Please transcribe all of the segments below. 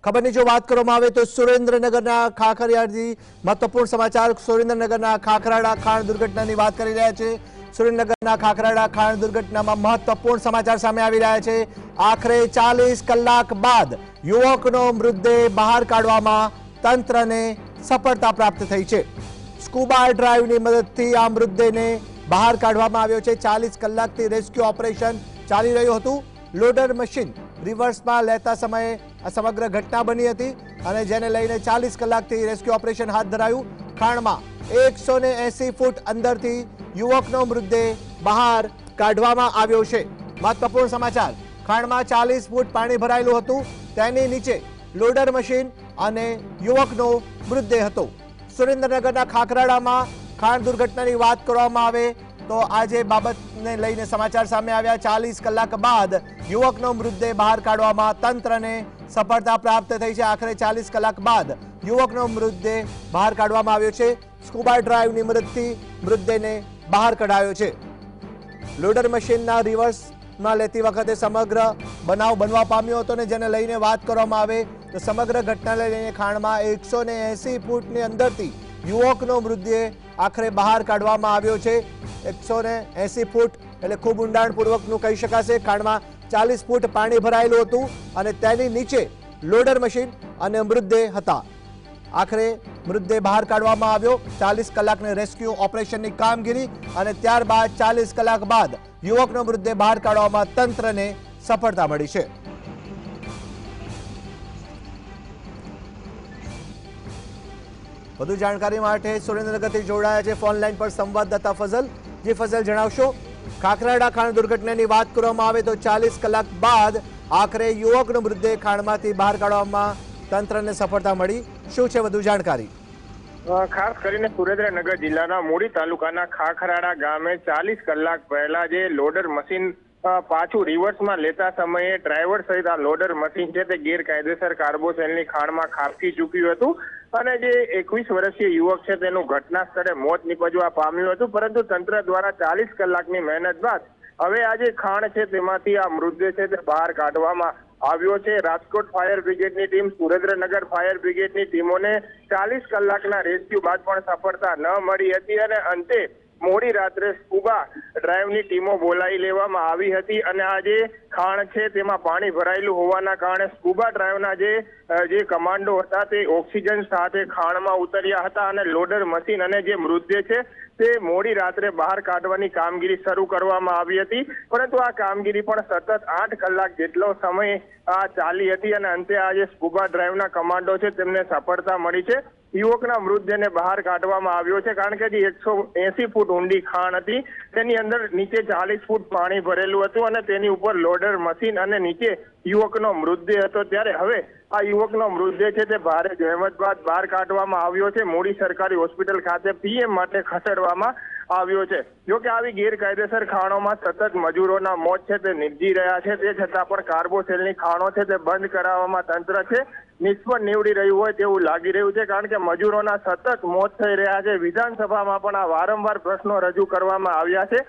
ખબરની જો વાત કરવામાં આવે તો સુરેન્દ્રનગરના ખાખરિયાથી મહત્વપૂર્ણ સમાચાર સુરેન્દ્રનગરના ખાખરાડા ખાણ દુર્ઘટનાની વાત કરી રહ્યા છે। સુરેન્દ્રનગરના ખાખરાડા ખાણ દુર્ઘટનામાં મહત્વપૂર્ણ સમાચાર સામે આવી રહ્યા છે। આખરે 40 કલાક બાદ યુવકનો મૃતદેહ બહાર કાઢવામાં તંત્રને સફળતા પ્રાપ્ત થઈ છે। સ્કૂબા ડ્રાઈવની મદદથી આ મૃતદેહને બહાર કાઢવામાં આવ્યો છે। 40 કલાકથી રેસ્ક્યુ ઓપરેશન ચાલી રહ્યું હતું। લોડર મશીન રિવર્સમાં લેતા સમયે આ સમગ્ર ઘટના બની હતી અને જેને લઈને 40 કલાકથી રેસ્ક્યુ ઓપરેશન હાથ ધરાયું। ખાણમાં 180 ફૂટ અંદરથી યુવકનો મૃતદેહ બહાર કાઢવામાં આવ્યો છે। મહત્વપૂર્ણ સમાચાર, ખાણમાં 40 ફૂટ પાણી ભરાયેલું હતું, તેની નીચે લોડર મશીન અને યુવકનો મૃતદેહ હતો। સુરેન્દ્રનગરના ખાખરાડામાં ખાણ દુર્ઘટનાની વાત કરવામાં આવે તો આજે બાબતને લઈને સમાચાર સામે આવ્યા। 40 કલાક બાદ યુવકનો મૃતદેહ બહાર કાઢવામાં તંત્રને સફળતા પ્રાપ્ત થઈ છે। આખરે 40 કલાક બાદ યુવકનો મૃતદેહ બહાર કાઢવામાં આવ્યો છે। સ્કૂબા ડ્રાઈવની મદદથી મૃતદેહને બહાર કઢાયો છે। લોડર મશીનના રિવર્સમાં લેતી વખતે સમગ્ર બનાવ બનવા પામ્યો હતો ને જેને લઈને વાત કરવામાં આવે તો સમગ્ર ઘટનાને લઈને ખાણમાં 180 ફૂટની અંદરથી યુવકનો મૃતદેહ આખરે બહાર કાઢવામાં આવ્યો છે। 180 ફૂટ એટલે ખૂબ ઊંડાણપૂર્વકનું કહી શકાશે। ખાણમાં 40 ફૂટ પાણી ભરાયેલું હતું અને તેની નીચે લોડર મશીન અને મૃતદેહ હતા। આખરે મૃતદેહ બહાર કાઢવામાં આવ્યો। 40 કલાકની રેસ્ક્યુ ઓપરેશનની કામગીરી અને ત્યારબાદ 40 કલાક બાદ યુવકનો મૃતદેહ બહાર કાઢવામાં તંત્રને સફળતા મળી છે। વધુ જાણકારી માટે સુરેન્દ્રનગરથી જોડાયા છે ફોન લાઈન પર સંવાદદાતા ફઝલ। જી ફઝલ, જણાવશો, ખાખરાડા ખાણ દુર્ઘટનાની વાત કરવામાં આવે તો 40 કલાક બાદ આખરે યુવકનો મૃતદેહ ખાણમાંથી બહાર કાઢવામાં તંત્રને સફળતા મળી। શું છે વધુ જાણકારી? ખાસ કરીને સુરેન્દ્રનગર જિલ્લાના મૂળી તાલુકાના ખાખરાડા ગામે 40 કલાક પહેલા જે લોડર મશીન પાછું રિવર્સમાં લેતા સમયે ડ્રાઈવર સહિત આ લોડર મશીન છે તે ગેરકાયદેસર કાર્બોસેલની ખાણમાં ખાબકી ચૂક્યું હતું અને જે 21 વર્ષીય યુવક છે તેનું ઘટના સ્થળે મોત નીપજવા પામ્યું હતું। પરંતુ તંત્ર દ્વારા 40 કલાકની મહેનત બાદ હવે આ જે ખાણ છે તેમાંથી આ મૃતદેહ છે તે બહાર કાઢવામાં આવ્યો છે। રાજકોટ ફાયર બ્રિગેડની ટીમ, સુરેન્દ્રનગર ફાયર બ્રિગેડની ટીમોને 40 કલાકના રેસ્ક્યુ બાદ પણ સફળતા ન મળી હતી અને અંતે મોડી રાત્રે સ્કૂબા ડ્રાઈવની ટીમો બોલાવી લેવામાં આવી હતી અને આ જે ખાણ છે તેમાં પાણી ભરાયેલું હોવાના કારણે સ્કૂબા ડ્રાઈવના જે કમાન્ડો હતા તે ઓક્સિજન સાથે ખાણમાં ઉતર્યા હતા અને લોડર મશીન અને જે મૃતદેહ છે તે મોડી રાત્રે બહાર કાઢવાની કામગીરી શરૂ કરવામાં આવી હતી। પરંતુ આ કામગીરી પણ સતત 8 કલાક જેટલો સમય ચાલી હતી અને અંતે આ જે સ્કૂબા ડ્રાઈવના કમાન્ડો છે તેમને સફળતા મળી છે। યુવકના મૃતદેહને બહાર કાઢવામાં આવ્યો છે કારણ કે જે 180 ફૂટ ઊંડી ખાણ હતી તેની અંદર નીચે 40 ફૂટ પાણી ભરેલું હતું અને તેની ઉપર લોડર મશીન અને નીચે યુવકનો મૃતદેહ હતો। ત્યારે હવે આ યુવકનો મૃતદેહ છે તે ભારે જહેમત બાદ બહાર કાઢવામાં આવ્યો છે। મૂળી સરકારી હોસ્પિટલ ખાતે પીએમ માટે ખસેડવામાં આવ્યો છે। જો કે આવી ગેરકાયદેસર ખાણોમાં સતત મજૂરોના મોત છે તે નિપજી રહ્યા છે, તે છતાં પણ કાર્બોસેલની ખાણો છે તે બંધ કરાવવામાં તંત્ર છે નિષ્ફળ નીવડી રહ્યું હોય તેવું લાગી રહ્યું છે કારણ કે મજૂરોના સતત મોત થઈ રહ્યા છે। વિધાનસભામાં પણ આ વારંવાર પ્રશ્નો રજૂ કરવામાં આવ્યા છે,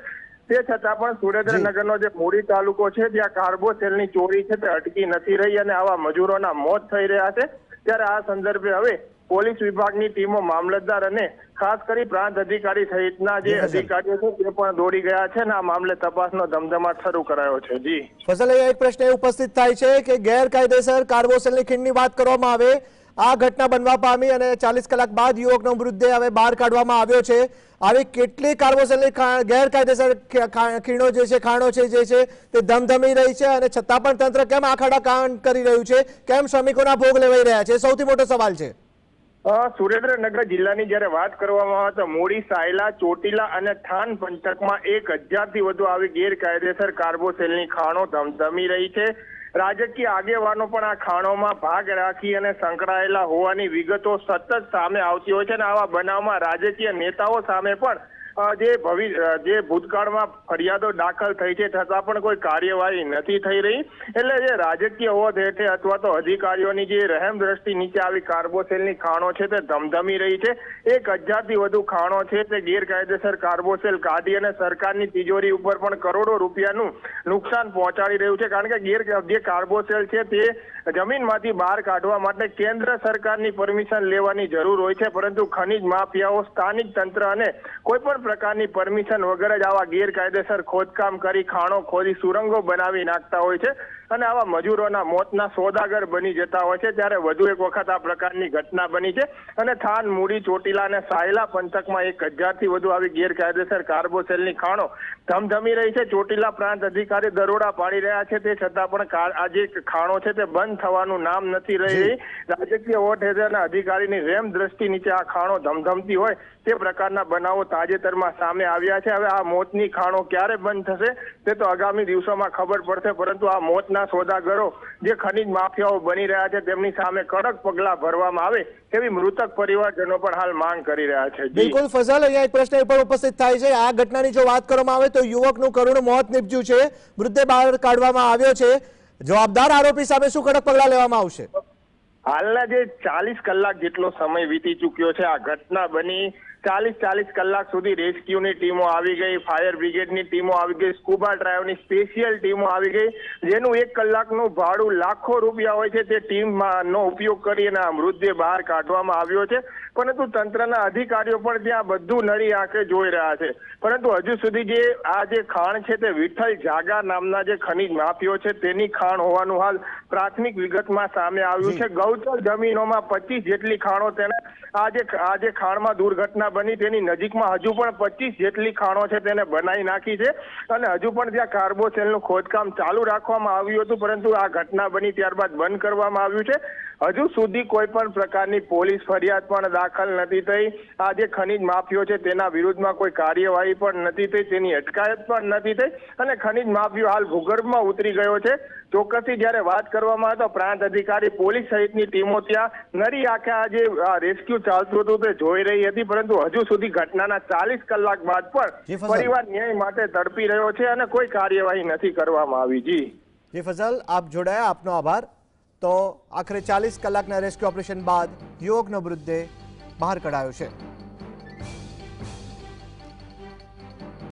તે છતાં પણ સુરેન્દ્રનગરનો જે મૂળી તાલુકો છે ત્યાં કાર્બોસેલની ચોરી છે તે અટકી નથી રહી અને આવા મજૂરોના મોત થઈ રહ્યા છે। ત્યારે આ સંદર્ભે હવે પોલીસ વિભાગની ટીમો, મામલતદાર અને ખાસ કરી પ્રાંત અધિકારી સહિતના જે અધિકારીઓ છે તે પણ દોડી ગયા છે અને આ મામલે તપાસનો ધમધમાટ શરૂ કરાયો છે। જી ફઝલ, એક પ્રશ્ન એ ઉપસ્થિત થાય છે કે ગેરકાયદેસર કાર્બોસેલની ખીણની વાત કરવામાં આવે, આ ઘટના બનવા પામી અને 40 કલાક બાદ યુવકનો મૃતદેહ હવે બહાર કાઢવામાં આવ્યો છે। આવી કેટલી કાર્બોસેલની ગેરકાયદેસર ખીણો જે છે, ખાણો છે જે છે તે ધમધમી રહી છે અને છતાં પણ તંત્ર કેમ આખાડા કામ કરી રહ્યું છે? કેમ શ્રમિકોના ભોગ લેવાઈ રહ્યા છે? સૌથી મોટો સવાલ છે। સુરેન્દ્રનગર જિલ્લાની જયારે વાત કરવામાં આવે તો મૂળી, સાયલા, ચોટીલા અને થાન પંથકમાં 1000થી વધુ આવી ગેરકાયદેસર કાર્બોસેલની ખાણો ધમધમી રહી છે। રાજકીય આગેવાનો પણ આ ખાણોમાં ભાગ રાખી અને સંકળાયેલા હોવાની વિગતો સતત સામે આવતી હોય છે અને આવા બનાવમાં રાજકીય નેતાઓ સામે પણ જે ભૂતકાળમાં ફરિયાદો દાખલ થઈ છે છતાં પણ કોઈ કાર્યવાહી નથી થઈ રહી, એટલે જે રાજકીય હોદ્દ હેઠળ અથવા તો અધિકારીઓની જે રહેમ દ્રષ્ટિ નીચે આવી કાર્બોસેલની ખાણો છે તે ધમધમી રહી છે। 1000થી વધુ ખાણો છે તે ગેરકાયદેસર કાર્બોસેલ કાઢી અને સરકારની તિજોરી ઉપર પણ કરોડો રૂપિયાનું નુકસાન પહોંચાડી રહ્યું છે, કારણ કે જે કાર્બોસેલ છે તે જમીનમાંથી બહાર કાઢવા માટે કેન્દ્ર સરકારની પરમિશન લેવાની જરૂર હોય છે, પરંતુ ખનીજ માફિયાઓ સ્થાનિક તંત્ર અને કોઈ પણ પ્રકારની પરમિશન વગર જ આવા ગેરકાયદેસર ખોદકામ કરી ખાણો ખોદી સુરંગો બનાવી નાખતા હોય છે અને આવા મજૂરોના મોતના સોદાગર બની જતા હોય છે। ત્યારે વધુ એક વખત આ પ્રકારની ઘટના બની છે અને થાન, મૂડી, ચોટીલા અને સાયલા પંથકમાં 1000થી વધુ આવી ગેરકાયદેસર કાર્બોસેલની ખાણો ધમધમી રહી છે। ચોટીલા પ્રાંત અધિકારી દરોડા પાડી રહ્યા છે, તે છતાં પણ આ જે ખાણો છે તે બંધ થવાનું નામ નથી રહી। રાજકીય હોઠ હેઠળના અધિકારીની રેમ દ્રષ્ટિ નીચે આ ખાણો ધમધમતી હોય તે પ્રકારના બનાવો તાજેતરમાં સામે આવ્યા છે। હવે આ મોતની ખાણો ક્યારે બંધ થશે તે તો આગામી દિવસોમાં ખબર પડશે, પરંતુ આ મોતના સોદાગરો જે ખનીજ માફિયાઓ બની રહ્યા છે તેમની સામે કડક પગલા ભરવામાં આવે તેવી મૃતક પરિવારજનો પણ હાલ માંગ કરી રહ્યા છે। બિલકુલ ફઝલ, અહીંયા એક પ્રશ્ન એ પણ ઉપસ્થિત થાય છે, આ ઘટનાની જો વાત કરવામાં આવે તો યુવકનું કરુણ મોત નીપજ્યું છે, મૃતદેહ બહાર કાઢવામાં આવ્યો છે, જવાબદાર આરોપી સામે શું કડક પગલા લેવામાં આવશે? હાલના જે 40 કલાક જેટલો સમય વીતી ચૂક્યો છે, આ ઘટના બની 40 કલાક સુધી રેસ્ક્યુની ટીમો આવી ગઈ, ફાયર બ્રિગેડની ટીમો આવી ગઈ, સ્કૂબા ડ્રાઈવની સ્પેશિયલ ટીમો આવી ગઈ, જેનું 1 કલાકનું ભાડું લાખો રૂપિયા હોય છે, તે ટીમનો ઉપયોગ કરી અને આ મૃતદેહ બહાર કાઢવામાં આવ્યો છે। પરંતુ તંત્રના અધિકારીઓ પણ ત્યાં બધું નરી આંખે જોઈ રહ્યા છે, પરંતુ હજુ સુધી જે આ જે ખાણ છે તે વિઠ્ઠલ જાગા નામના જે ખનીજ માફિયો છે તેની ખાણ હોવાનું હાલ પ્રાથમિક વિગતમાં સામે આવ્યું છે। ગૌચર જમીનોમાં 25 જેટલી ખાણો તેને આ જે ખાણમાં દુર્ઘટના બની તેની નજીકમાં હજુ પણ 25 જેટલી ખાણો છે તેને બનાવી નાખી છે અને હજુ પણ ત્યાં કાર્બોસેલનું ખોદકામ ચાલુ રાખવામાં આવ્યું હતું, પરંતુ આ ઘટના બની ત્યારબાદ બંધ કરવામાં આવ્યું છે। હજુ સુધી કોઈ પણ પ્રકારની પોલીસ ફરિયાદ પણ દાખલ નથી થઈ। આ જે ખનીજ માફિયો છે તેના વિરુદ્ધમાં કોઈ કાર્યવાહી પણ નથી થઈ, તેની અટકાયત પણ નથી થઈ અને ખનીજ માફિયો હાલ ભૂગર્ભમાં ઉતરી ગયો છે। ચોક્કસથી જ્યારે વાત કરવામાં આવે તો પ્રાંત અધિકારી, પોલીસ સહિતની ટીમો ત્યાં નરી આંખે આ જે રેસ્ક્યુ ચાલતું હતું તે જોઈ રહી હતી, પરંતુ હજુ સુધી ઘટનાના 40 કલાક બાદ પણ પરિવાર ન્યાય માટે તડપી રહ્યો છે અને કોઈ કાર્યવાહી નથી કરવામાં આવી। જી ફઝલ, આપ જોડાયા, આપનો આભાર। તો આખરે 40 કલાકના રેસ્ક્યુ ઓપરેશન બાદ યુવકનો મૃતદેહ બહાર કઢાયો છે।